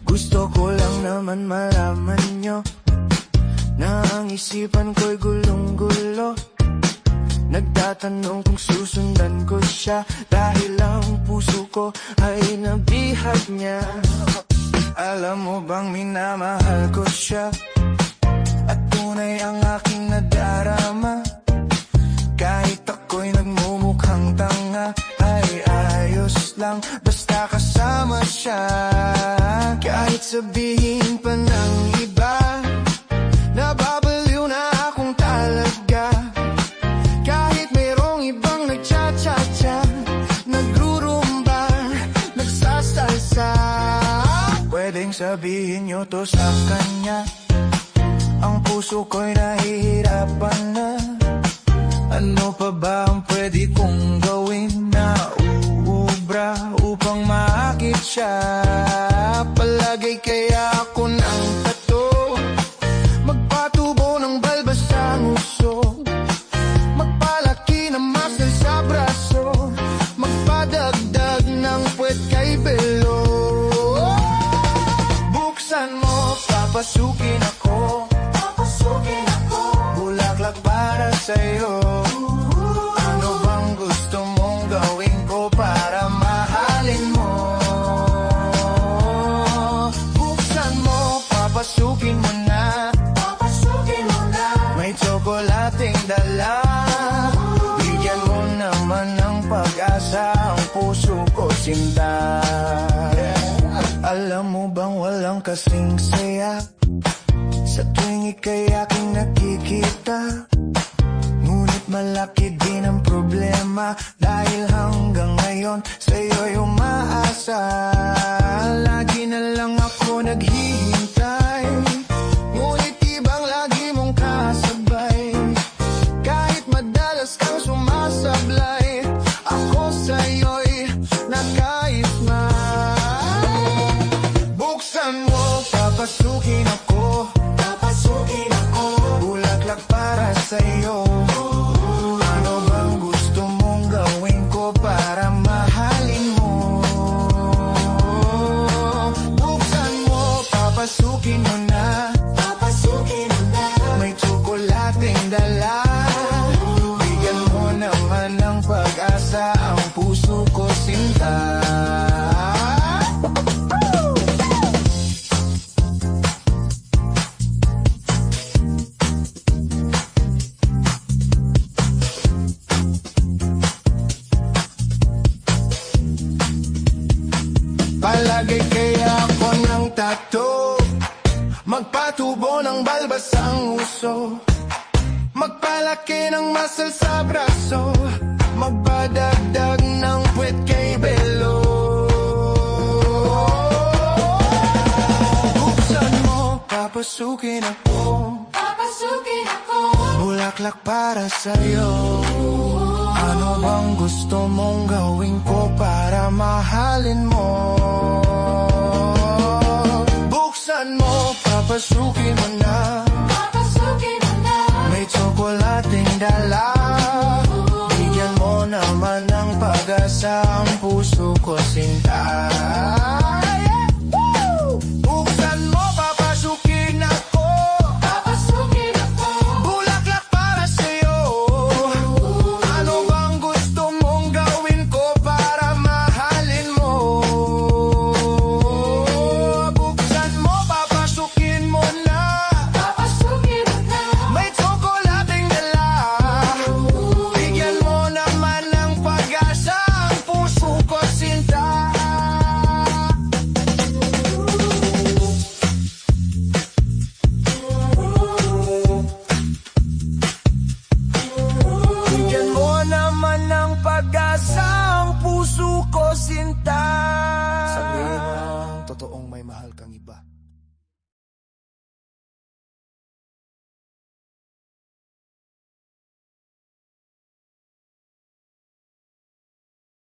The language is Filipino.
Gusto ko lang naman malaman nyo na ang isipan ko'y gulong-gulo. Nagtatanong kung susundan ko siya, dahil ang puso ko ay nabihag niya. Alam mo bang minamahal ko siya, at tunay ang aking nadarama. Kahit ako'y nagmumukhang tanga, ay ayos lang basta kasama siya. Kahit sabihin pa ng iba, nababaliw na akong talaga. Kahit mayroong ibang nagcha-cha-cha, nagrurumba, nagsasalsa. Pwedeng sabihin nyo to sa kanya, ang puso ko'y nahihirapan na. Ano pa ba ang pwede kong gawin na uubra upang maakit siya? Palagay kaya ako ng tato, magpatubo ng balbas sa nguso, magpalaki ng muscle sa braso, magpadagdag ng puwet kay belo. Buksan mo, papasukin ako, bulaklak para sa'yo. Ano bang gusto mong gawin ko para mahalin mo? Buksan mo, papasukin mo na, may tsokolating dala. Bigyan mo naman ng pag-asa ang puso ko, sinta. Alam mo bang walang kasing saya sa tuwing ika'y aking nakikita? Ngunit malaki din ang problema, dahil hanggang ngayon sa'yo'y umaasa. Lagi na lang ako naghihintay, ngunit ibang lagi mong kasabay. Kahit madalas kang sumasablay, ako sa'yo'y nakaismay. Buksan mo, papasukin ako, bulaklak para sa'yo. Ano bang gusto mong gawin ko para mahalin mo? Buksan mo, papasukin mo na, may tsokolating dala. Bigyan mo naman ng pag-asa ang puso ko, sinta. Palagay kaya ako ng tato, magpatubo ng balbas ang uso, magpalaki ng muscle sa braso, magpadagdag ng puwet kay belo. Buksan mo, papasukin ako, bulaklak para sa'yo. Ano bang gusto mong gawin ko para mahalin mo? Buksan mo, papasukin mo na, may tsokolating dala. Bigyan mo naman ng pag-asa ang puso ko, sinta.